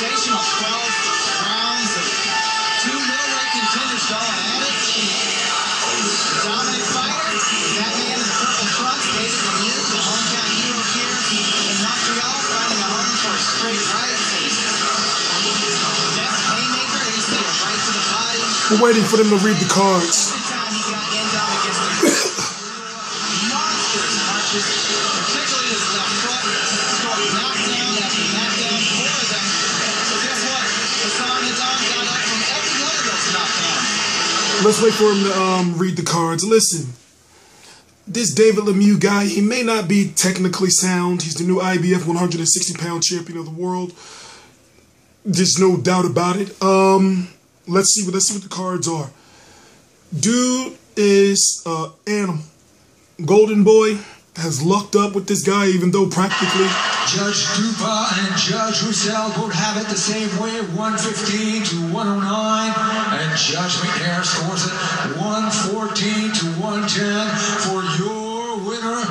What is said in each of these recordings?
sensational 12 rounds of two middleweight contenders going at it. The dominant fighter, that man in the purple trunks, David Lemieux, the hometown hero here in Montreal, finding a home for a straight right. Deft haymaker, he's there right to the body. We're waiting for them to read the cards. Every time he got N'Dam against the monstrous punches, particularly his left foot, scored knockdown after knockdown, 4 of them. So guess what? Hassan N'Dam got up from every one of those knockdowns. Let's wait for him to read the cards. Listen, this David Lemieux guy, he may not be technically sound. He's the new IBF 160-pound champion of the world. There's no doubt about it. Let's see what the cards are. Dude is animal. Golden Boy has lucked up with this guy, even though practically Judge Dupa and Judge Rosado both have it the same way, 115 to 109, and Judge McNair scores it 114 to 110 for your winner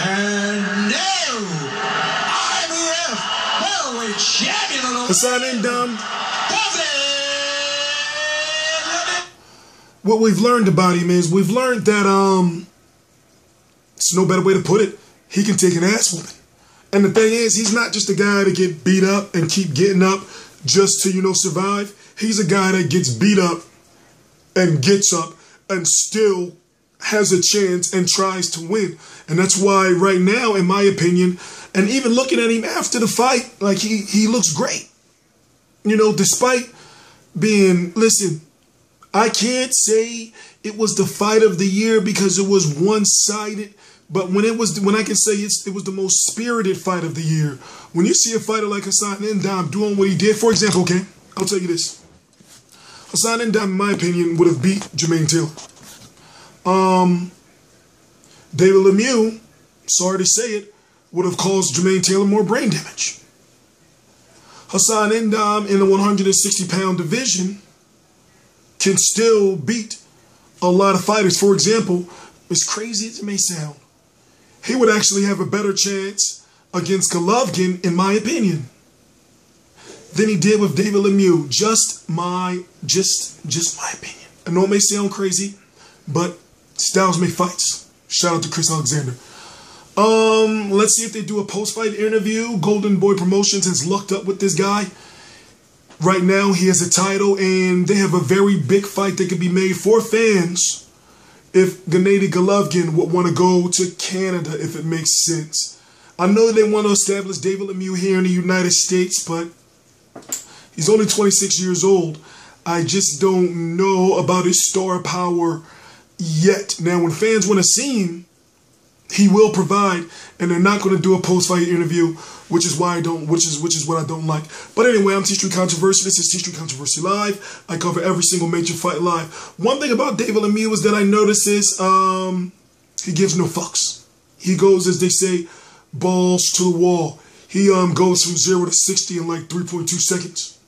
and new IBF middleweight champion of the world, Hassan N'Dam. David Lemieux. What we've learned about him is we've learned that it's no better way to put it. He can take an ass whooping. And the thing is, he's not just a guy to get beat up and keep getting up just to, survive. He's a guy that gets beat up and gets up and still has a chance and tries to win. And that's why right now, in my opinion, and even looking at him after the fight, like he looks great. Despite being, listen, I can't say it was the fight of the year because it was one-sided. But when I can say it was the most spirited fight of the year. When you see a fighter like Hassan N'Dam doing what he did, for example, okay, I'll tell you this. Hassan N'Dam, in my opinion, would have beat Jermaine Taylor. David Lemieux, sorry to say it, would have caused Jermaine Taylor more brain damage. Hassan N'Dam in the 160-pound division can still beat a lot of fighters. For example, as crazy as it may sound, he would actually have a better chance against Golovkin, in my opinion, than he did with David Lemieux. Just my opinion. I know it may sound crazy, but styles make fights. Shout out to Chris Alexander. Let's see if they do a post-fight interview. Golden Boy Promotions has lucked up with this guy. Right now, he has a title, and they have a very big fight that could be made for fans if Gennady Golovkin would want to go to Canada, if it makes sense. I know they want to establish David Lemieux here in the United States, but he's only 26 years old. I just don't know about his star power yet. Now, when fans want to see him, he will provide, and they're not going to do a post-fight interview, which is why I don't, which is what I don't like. But anyway, I'm T-Street Controversy. This is T-Street Controversy Live. I cover every single major fight live. One thing about David Lemieux is that I notice is he gives no fucks. He goes, as they say, balls to the wall. He goes from 0 to 60 in like 3.2 seconds.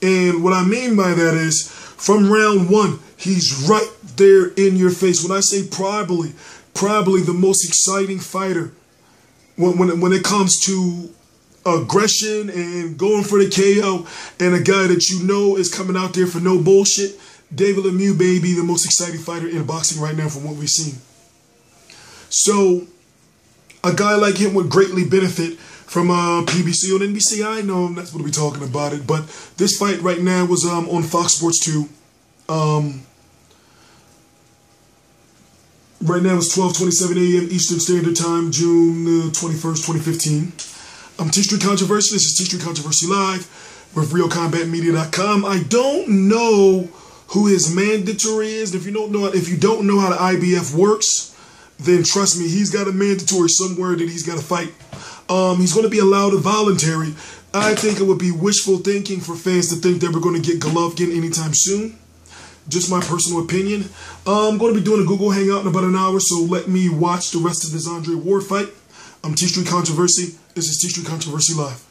And what I mean by that is, from round 1, he's right there in your face. When I say probably the most exciting fighter when it comes to aggression and going for the KO, and a guy that is coming out there for no bullshit. David Lemieux, baby, the most exciting fighter in boxing right now from what we've seen. So a guy like him would greatly benefit from PBC on NBC. I know that's what we're talking about it, but this fight right now was on Fox Sports 2. Right now it's 12:27 a.m. Eastern Standard Time, June 21st, 2015. I'm T-Street Controversy. This is T-Street Controversy Live with RealCombatMedia.com. I don't know who his mandatory is. If you don't know how the IBF works, then trust me, he's got a mandatory somewhere that he's got to fight. He's going to be allowed a voluntary. I think it would be wishful thinking for fans to think that we're going to get Golovkin anytime soon. Just my personal opinion. I'm going to be doing a Google Hangout in about an hour, so let me watch the rest of this Andre Ward fight. I'm T-Street Controversy. This is T-Street Controversy Live.